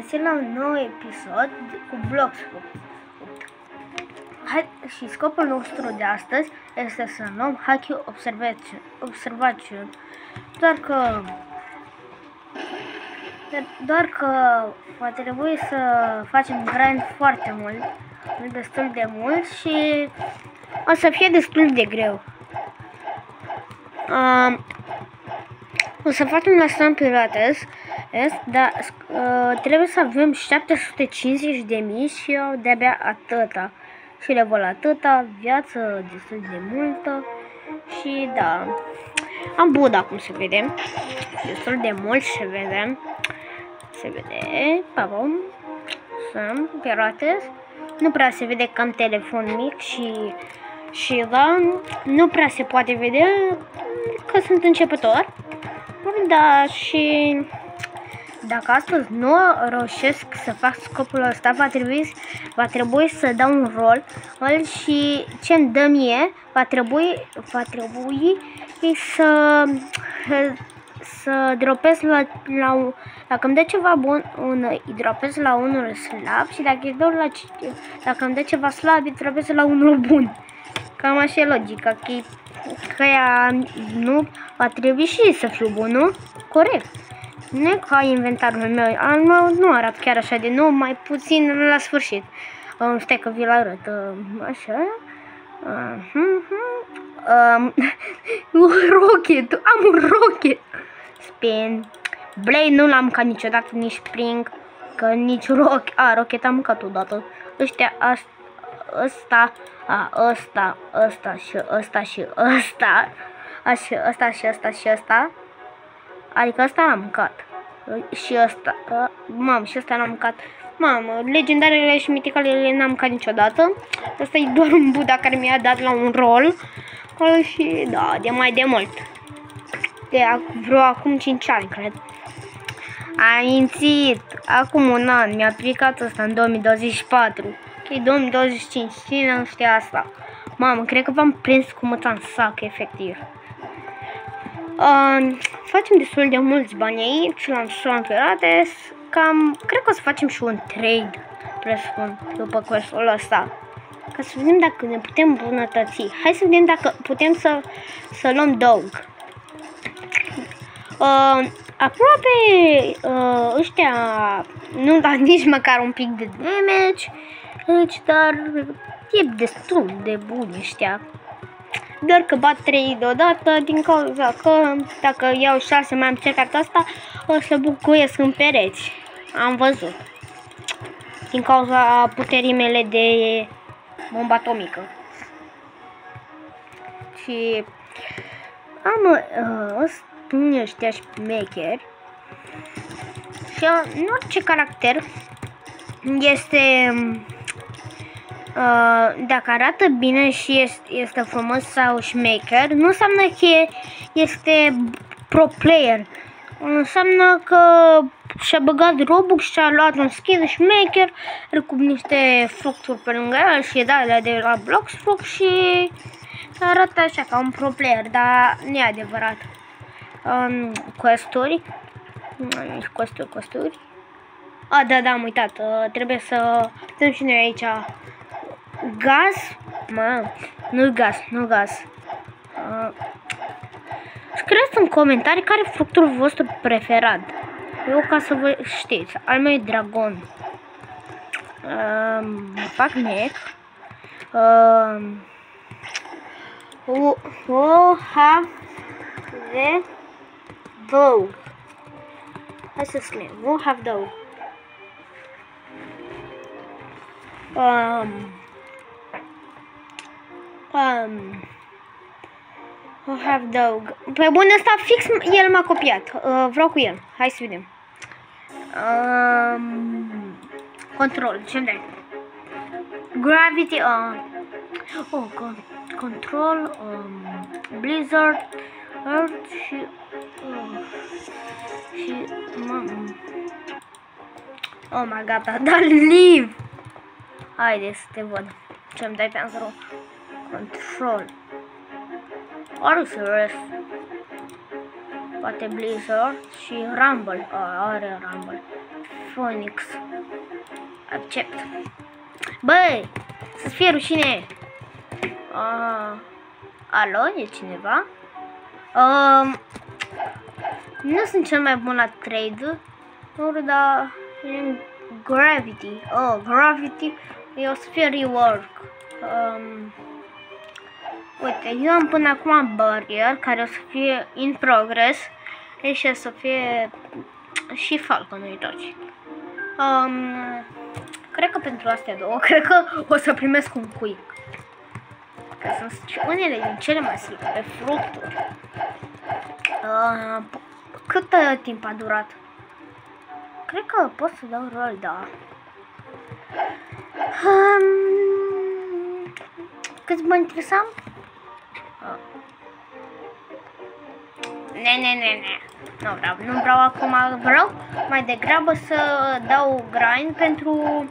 găsit la un nou episod cu Blox. Și scopul nostru de astăzi este să luăm Haikyuu Observation. Doar că va trebui să facem grind foarte mult, destul de mult și o să fie destul de greu. O să facem la Sun Pirates, dar trebuie să avem 750.000 și eu de-abia atâta. Și level atâta, viață destul de multă și da. Am Buddha, cum se vede. Destul de mult se vede. Se vede, papom. Sun Pirates. Nu prea se vede că am telefon mic și da, nu prea se poate vedea că sunt începător. Da, și dacă astăzi nu reușesc să fac scopul ăsta, va trebui să dau un rol și ce-mi dă mie, va trebui să dropez dacă îmi dă ceva bun, îi dropez la unul slab și dacă îmi dă ceva slab, îi dropez la unul bun. Cam așa e logica, că ea nu va trebui și să fiu bun, nu? Corect. Nu e ca inventarul meu, al meu nu arată chiar așa de nou, mai puțin la sfârșit. Stai că vi-l arăt, așa. Rocket, am un rocket. Spin. Blade nu l-am ca niciodată, nici Spring, că nici rocket am mâncat odată. Ăștia, ăsta și ăsta și ăsta. Ăsta și ăsta și ăsta. Adică ăsta l-am mâncat. Și ăsta. Mamă, și ăsta l-am mâncat. Mamă, legendarele și miticalele n-am mâncat niciodată. Ăsta e doar un Buddha care mi-a dat la un rol. Și da, de mai de mult. De vreo acum 5 ani, cred. Am mințit. Acum un an. Mi-a aplicat ăsta în 2024. Ok, 2025. Cine nu știa asta? Mamă, cred că v-am prins cu măța în sac, efectiv. Facem destul de mulți bani aici la Sun Pirates. Cred că o să facem și un trade, presupun, după questul ăsta. Ca să vedem dacă ne putem îmbunătăți. Hai să vedem dacă putem să luăm dog. Aproape ăștia nu dau nici măcar un pic de damage, dar e destul de bun ăștia. Doar că bat 3 deodată din cauza că dacă iau 6 mai am încercat asta, o să bucuiesc în pereți. Am văzut. Din cauza puterii mele de bombă atomică. Și am ăștia șmecheri. Și în orice caracter este... dacă arată bine și este frumos sau șmecher, nu înseamnă că este pro player. Înseamnă că și-a băgat Robux și a luat un skin șmecher cu niște fructuri pe lângă el și alea de la Blox Fruct și arată așa ca un pro player, dar nu e adevărat. Questuri. Questuri. Da, am uitat. Trebuie să dăm și noi aici gaz. Nu gaz. Scrieți în comentarii care e fructul vostru preferat. Eu ca să vă știți. Al meu e dragon. Fac neck. Have the dog. Hai să scriem. We'll have dog. We'll have dog. Pe bun, ăsta fix el m-a copiat. Vreau cu el. Hai să vedem. Control. Ce-mi dai? Gravity. Control. Blizzard. Earth și oh my god, da, live. Haide să te văd. Ce-mi dai pentru control? Are you serious? Poate Blizzard și Rumble. Are Rumble. Phoenix. Accept. Băi, să-ți fie rușine. Alo, e cineva? Nu sunt cel mai bun la trade, dar Gravity. Gravity o să fie rework. Uite, eu am până acum Barrier, care o să fie in progress. Și o să fie și Falcon, uitați. Cred că pentru astea două, cred că o să primesc un quick. Că sunt unele din cele mai slabe fructuri. Cât timp a durat? Cred că pot să dau roll, da. Câți bani interesam? Ne. Nu vreau acum, vreau mai degrabă să dau grind pentru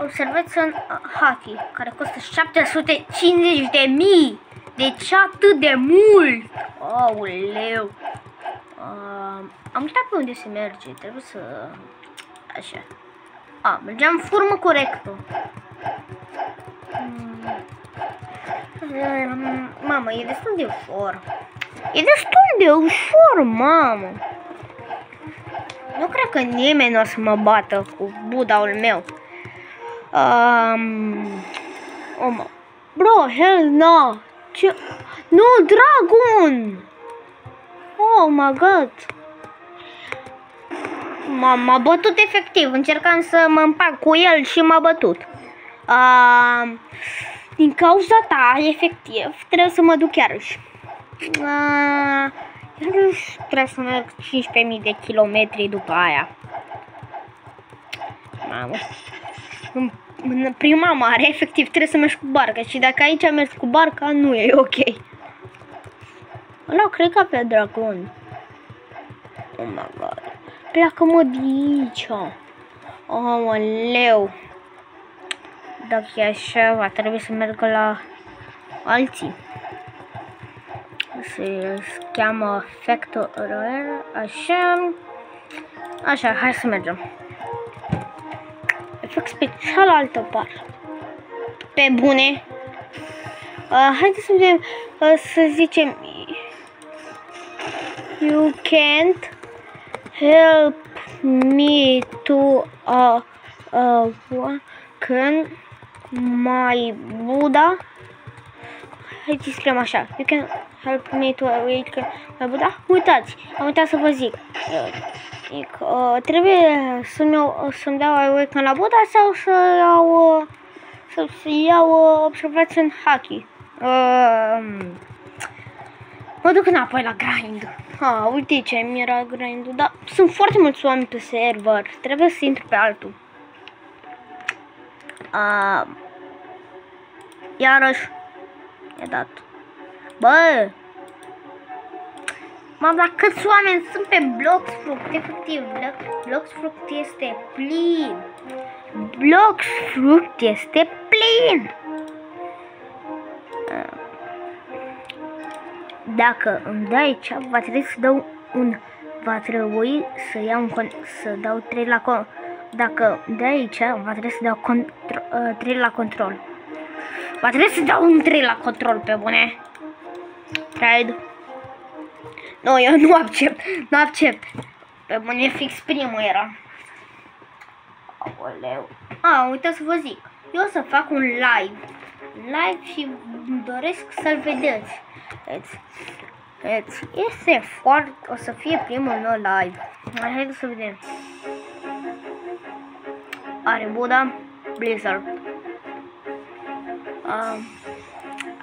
observați în Haki, care costă 750.000. Deci atât de mult! Aoleu! Am uitat pe unde se merge, trebuie să... Așa. Mergeam formă corectă. Mamă, e destul de ușor. E destul de ușor, mamă. Nu cred că nimeni nu o să mă bată cu budaul meu. Bro, hell no. Ce? Nu, dragon! Oh my god! M-a bătut efectiv, încercam să mă împac cu el și m-a bătut. Din cauza ta, efectiv, trebuie să mă duc iarăși. Iarăși trebuie să merg 15.000 de kilometri după aia. Mamă. În prima mare, efectiv, trebuie să mergi cu barca. Și dacă aici mergi cu barca, nu e ok. Ăla, cred că pe dragon. Oh my god. Pleacă-mă de aici. Aoleu. Dacă e așa, va trebui să merg la alții. Se cheamă Factorer. Așa, hai să mergem. Efect special altă parte. Pe bune. Haideți să vedem, să zicem, you can't help me to când my Buddha. Haideți să scriem așa, you can help me to awaken my Buddha. Uitați, am uitat să vă zic. Trebuie să-mi dau awaken la Buddha sau să iau observație în Haki. Mă duc înapoi la grind. Uite ce mi-era grind-ul, dar sunt foarte mulți oameni pe server. Trebuie să intru pe altul. Iarăși i-a dat. Bă! Mamă, dar câți oameni sunt pe Bloxfruit? Efectiv, Bloxfruit este plin. Bloxfruit este plin. Dacă îmi dai aici, va trebui să dau un... Va trebui să iau să dau 3 la... Dacă îmi dai aici, va trebui să dau 3 la control. Va trebui să dau un 3 la control, pe bune. Trade. Nu, eu nu accept. Nu accept. Pe bune, fix primul era. Aoleu. Uitați să vă zic. Eu o să fac un live. Și doresc să-l vedeți. Este foarte... O să fie primul meu live. Haideți să vedem. Are Buddha, Blizzard.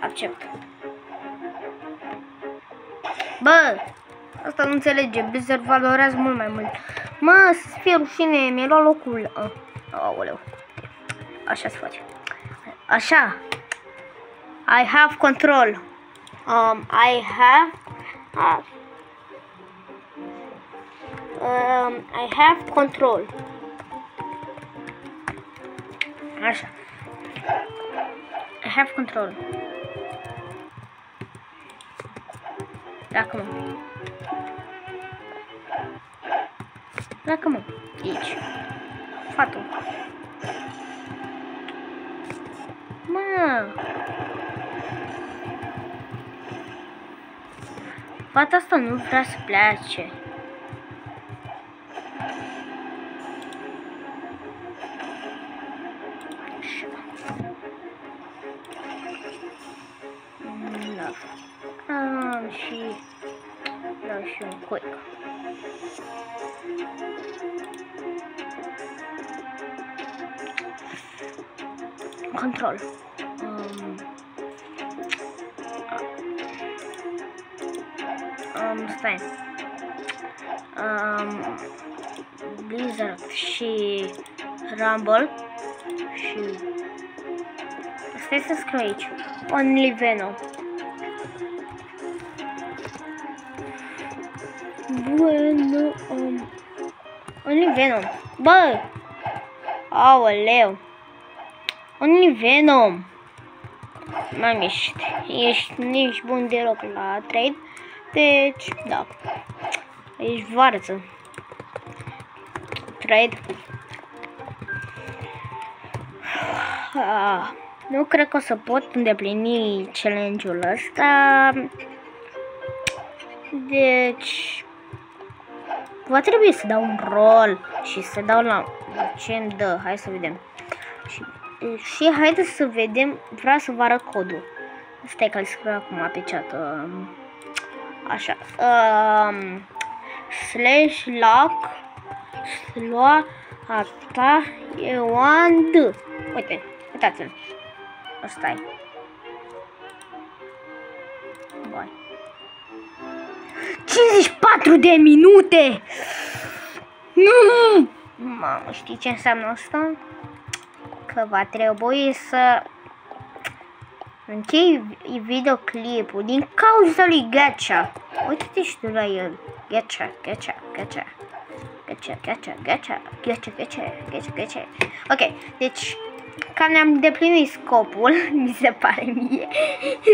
Accept. Bă, asta nu înțelege. Blizzard valorează mult mai mult. Mă, să fie rușine, mi-a luat locul. Aoleu. Așa se face. Așa. I have control. I have control. Așa. I have control. Pleacă-mă. Pleacă-mă. Aici. Fatu. Mă. Fata asta nu vrea să plece. Da. Și un cuic. Control. Stai. Blizzard și Rumble și stai să scriu aici. Only Venom. Bueno, Only Venom. Bă! Aoleu! Only Venom! Mami, ești nici bun deloc la trade. Deci, da. Ești varză. Trade. Nu cred că o să pot îndeplini challenge-ul ăsta. Deci va trebui să dau un rol și să dau la ce îmi dă. Hai să vedem. Și haideți să vedem. Vreau să vă arăt codul. Stai că îl scriu acum pe chat. Așa. Slash lock sloa ata e one d. Uite, uitați-l. Ăsta e. Bun. 54 de minute! Nu! Mamă, știi ce înseamnă asta? Că va trebui să închei videoclipul din cauza lui Gacha. Uite-te și tu la el. Gacha. Ok, deci cam ne-am îndeplinit scopul, mi se pare mie.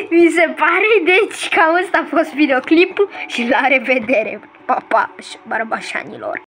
Mi se pare, deci cam ăsta a fost videoclipul și la revedere, papa, barbașanilor.